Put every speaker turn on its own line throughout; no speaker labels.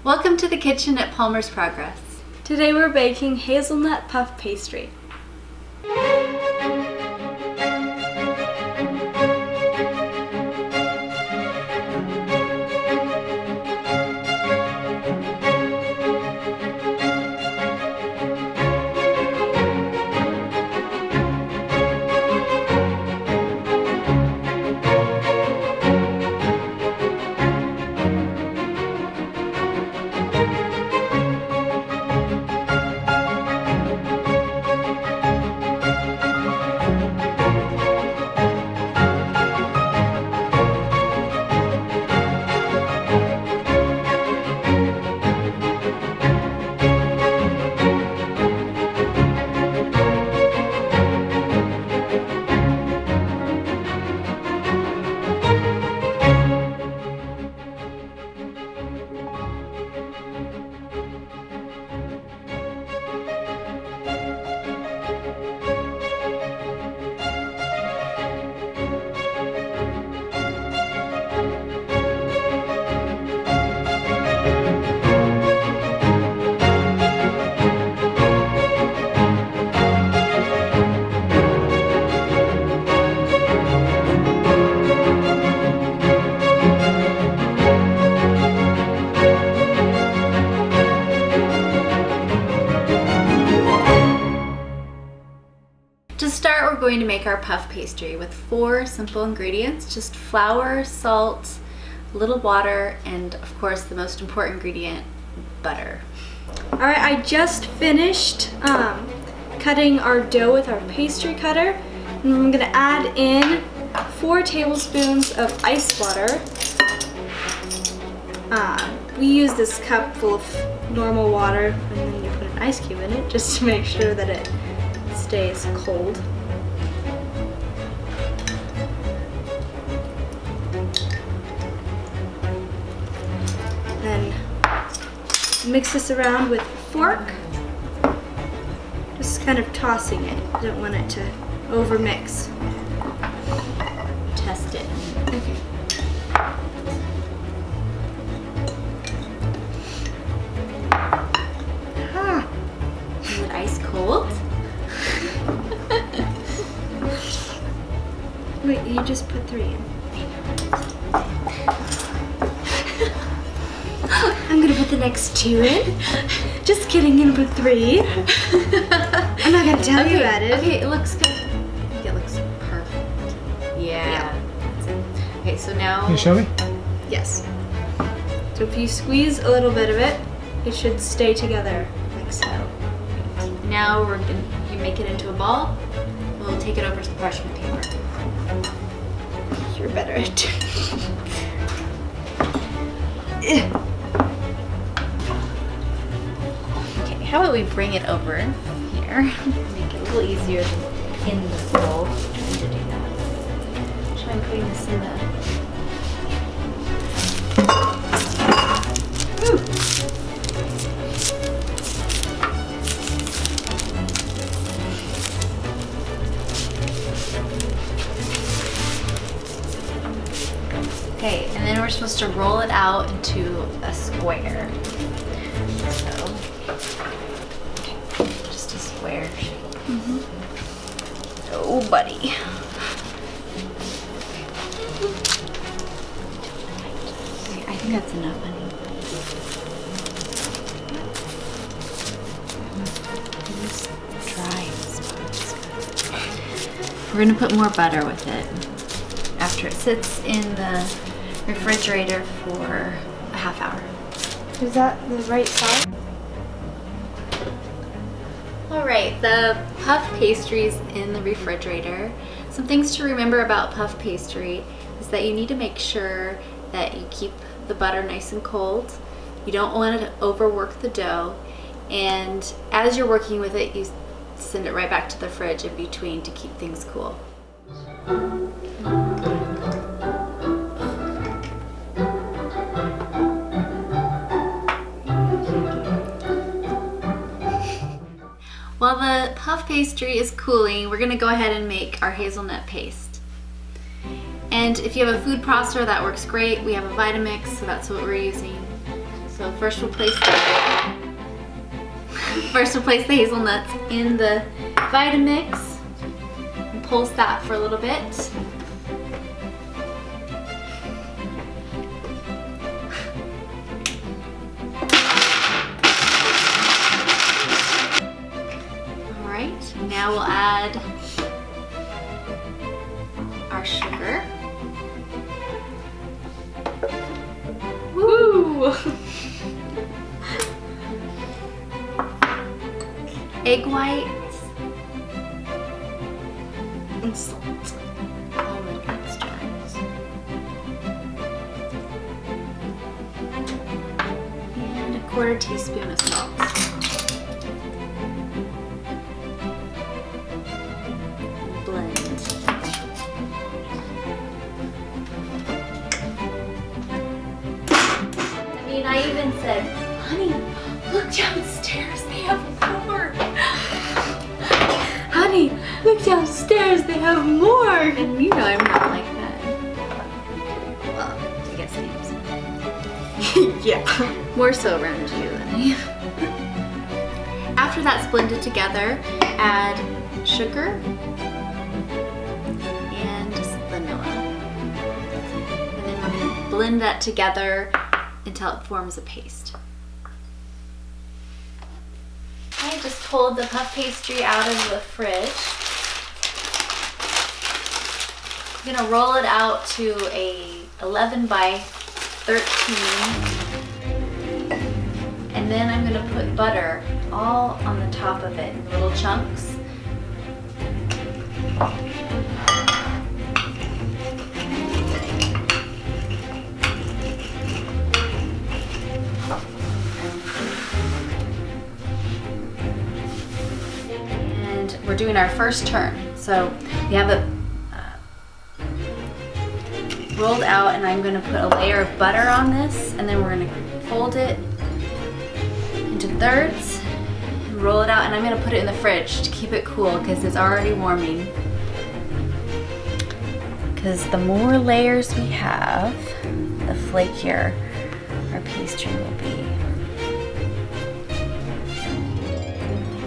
Welcome to the kitchen at Palmer's Progress.
Today we're baking hazelnut puff pastry.
To start, we're going to make our puff pastry with 4 simple ingredients, just flour, salt, a little water, and of course the most important ingredient, butter.
Alright, I just finished cutting our dough with our pastry cutter, and I'm going to add in 4 tablespoons of ice water. We use this cup full of normal water, and then you put an ice cube in it just to make sure that it stays cold. Then mix this around with a fork, just kind of tossing it. You don't want it to overmix.
Test it.
Okay.
Is it ice cold?
Wait, you just put 3 in. I'm gonna put the next 2 in. Just kidding, I'm gonna put 3. I'm not gonna tell you about it.
Okay, it looks good. I think it looks perfect. Yeah. That's it. Okay, so now...
Can you show me?
Yes. So if you squeeze a little bit of it, it should stay together, like so.
Now you make it into a ball. We'll take it over to the parchment paper.
You're better at it.
Okay, how about we bring it over here? Make it a little easier than in the bowl. Trying to do that. Try putting this in the... Okay, and then we're supposed to roll it out into a square. So, okay, just a square shape. Oh, buddy. Okay, I think that's enough, honey. It's dry spots. We're gonna put more butter with it after it sits in the refrigerator for a half hour.
Is that the right size?
Alright, the puff pastry's in the refrigerator. Some things to remember about puff pastry is that you need to make sure that you keep the butter nice and cold. You don't want to overwork the dough, and as you're working with it, you send it right back to the fridge in between to keep things cool. While the puff pastry is cooling, we're gonna go ahead and make our hazelnut paste. And if you have a food processor, that works great. We have a Vitamix, so that's what we're using. So first we'll place the hazelnuts in the Vitamix and pulse that for a little bit. Alright, now we'll add our sugar. Woo! Egg whites and salt. Almond extracts. And a 1/4 teaspoon of salt. Blend. I even said, honey, look downstairs, they have more. Honey, look downstairs, they have more. And you know I'm not like that. Well, I guess I am.
Yeah.
More so around you than I am. After that's blended together, add sugar and just vanilla. And then we're going to blend that together until it forms a paste. I just pulled the puff pastry out of the fridge. I'm gonna roll it out to a 11 by 13. And then I'm gonna put butter all on the top of it in little chunks. We're doing our first turn. So we have it rolled out, and I'm going to put a layer of butter on this, and then we're going to fold it into thirds and roll it out, and I'm going to put it in the fridge to keep it cool because it's already warming. Because the more layers we have, the flakier our pastry will be.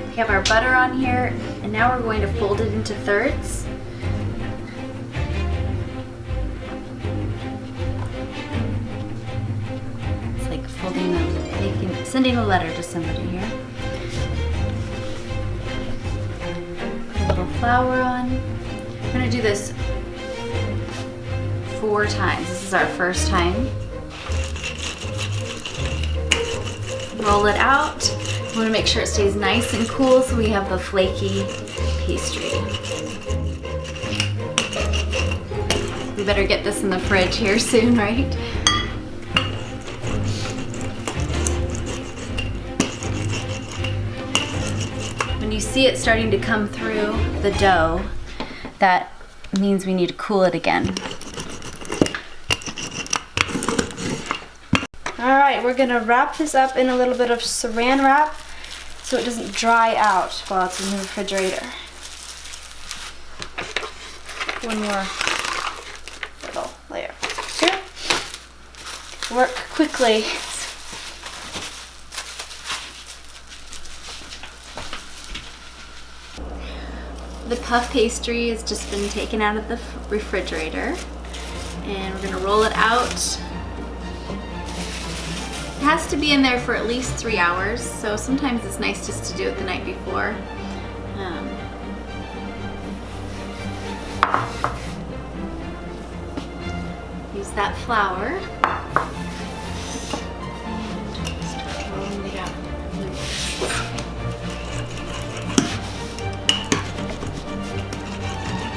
We have our butter on here, and now we're going to fold it into thirds. It's like sending a letter to somebody here. Put a little flour on. We're going to do this 4 times. This is our first time. Roll it out. We want to make sure it stays nice and cool so we have the flaky pastry. We better get this in the fridge here soon, right? When you see it starting to come through the dough, that means we need to cool it again.
Alright, we're gonna wrap this up in a little bit of saran wrap so it doesn't dry out while it's in the refrigerator. One more little layer. Here. Work quickly.
The puff pastry has just been taken out of the refrigerator, and we're gonna roll it out. It has to be in there for at least 3 hours, so sometimes it's nice just to do it the night before. Use that flour. Start rolling it out.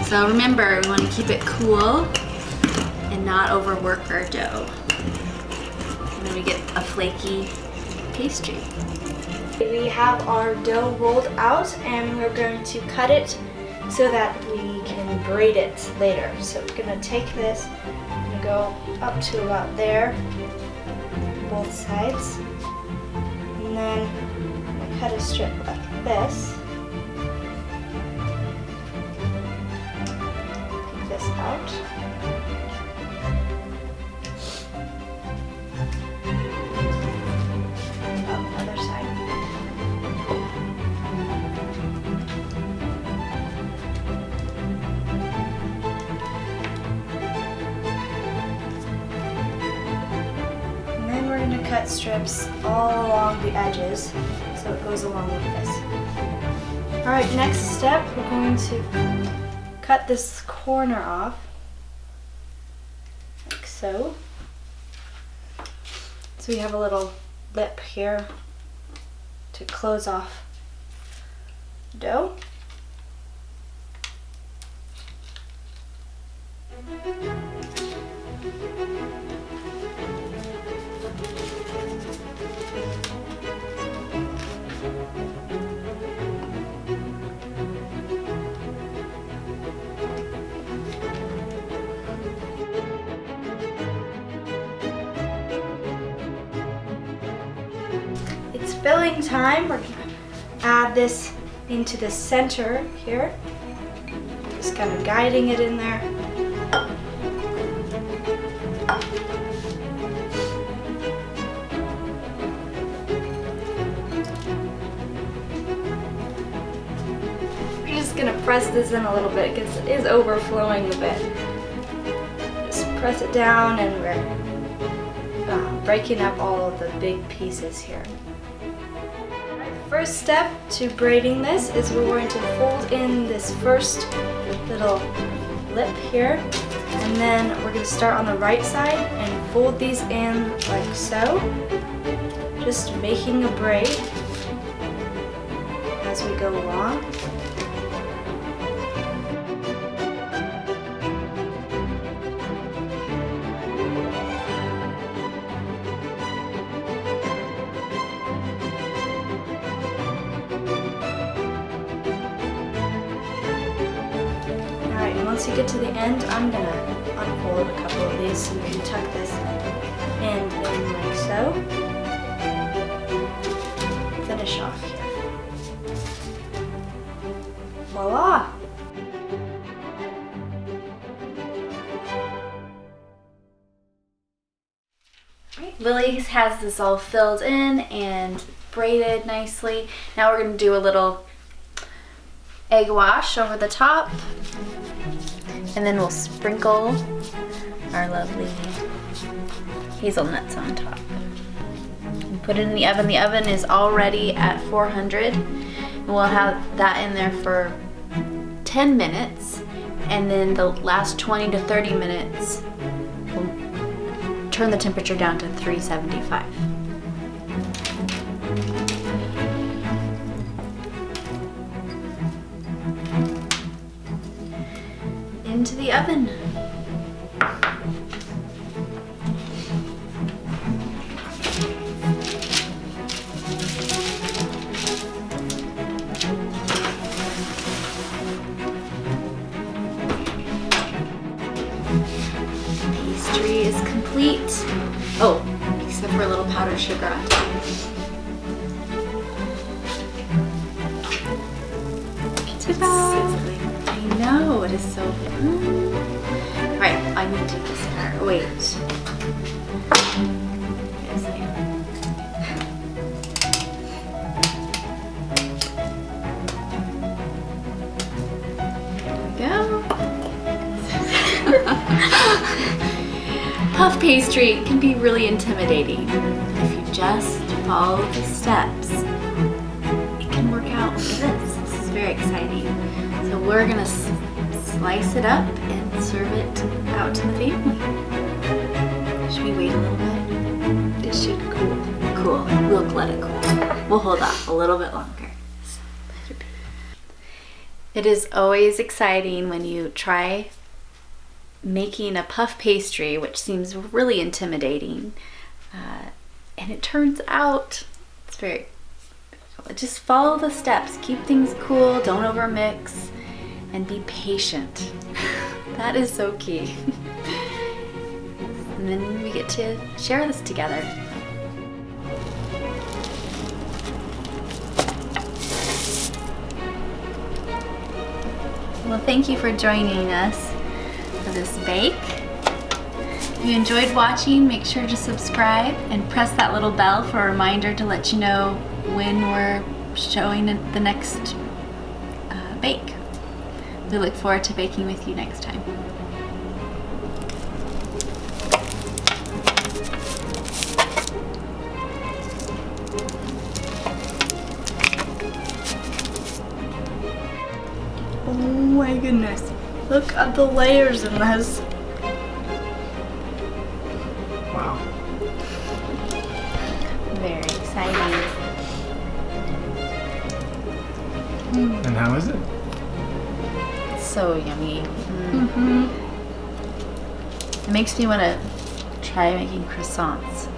So remember, we want to keep it cool and not overwork our dough. And then we get a flaky pastry.
We have our dough rolled out, and we're going to cut it so that we can braid it later. So we're going to take this and go up to about there, both sides, and then I cut a strip like this. Take this out. cut strips all along the edges so it goes along with this. Alright, next step, we're going to cut this corner off, like so. So we have a little lip here to close off the dough. It's filling time. We're going to add this into the center here. Just kind of guiding it in there. We're just going to press this in a little bit because it is overflowing a bit. Just press it down, and we're breaking up all of the big pieces here. The first step to braiding this is we're going to fold in this first little lip here, and then we're going to start on the right side and fold these in like so, just making a braid as we go along. Once you get to the end, I'm going to unfold a couple of these so you can tuck this end in like so. Finish off here. Voila!
Lily has this all filled in and braided nicely. Now we're going to do a little egg wash over the top. And then we'll sprinkle our lovely hazelnuts on top. And put it in the oven. The oven is already at 400. And we'll have that in there for 10 minutes. And then the last 20 to 30 minutes, we'll turn the temperature down to 375. Into the oven. Pastry is complete. Oh, except for a little powdered sugar on top. Ta-da! I know, it is so fun. Right, I need to do this part. Wait. Yes, I am. There we go. Puff pastry can be really intimidating. If you just follow the steps, it can work out like this. This is very exciting. So we're gonna slice it up and serve it out to the family. Should we wait a little bit? It should cool. Cool. We'll let it cool. We'll hold off a little bit longer. It is always exciting when you try making a puff pastry, which seems really intimidating, and it turns out it's very cool. Just follow the steps. Keep things cool. Don't overmix. And be patient. That is so key. And then we get to share this together. Well, thank you for joining us for this bake. If you enjoyed watching, make sure to subscribe and press that little bell for a reminder to let you know when we're showing the next bake. We look forward to baking with you next time.
goodness. Look at the layers in this.
Wow.
Very exciting.
And how is it?
It's so yummy.
Mm-hmm.
It makes me want to try making croissants.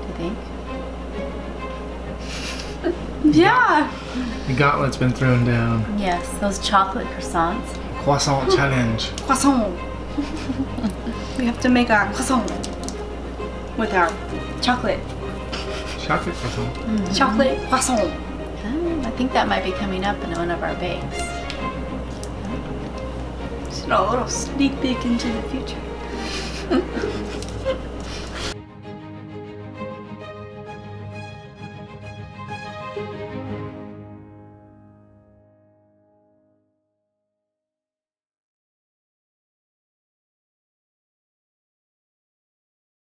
Do you think?
Yeah.
The gauntlet's been thrown down.
Yes, those chocolate croissants.
Croissant challenge.
Croissant. We have to make our croissant with our chocolate.
Chocolate croissant.
Chocolate croissant.
I think that might be coming up in one of our bakes.
Just a little sneak peek into the future.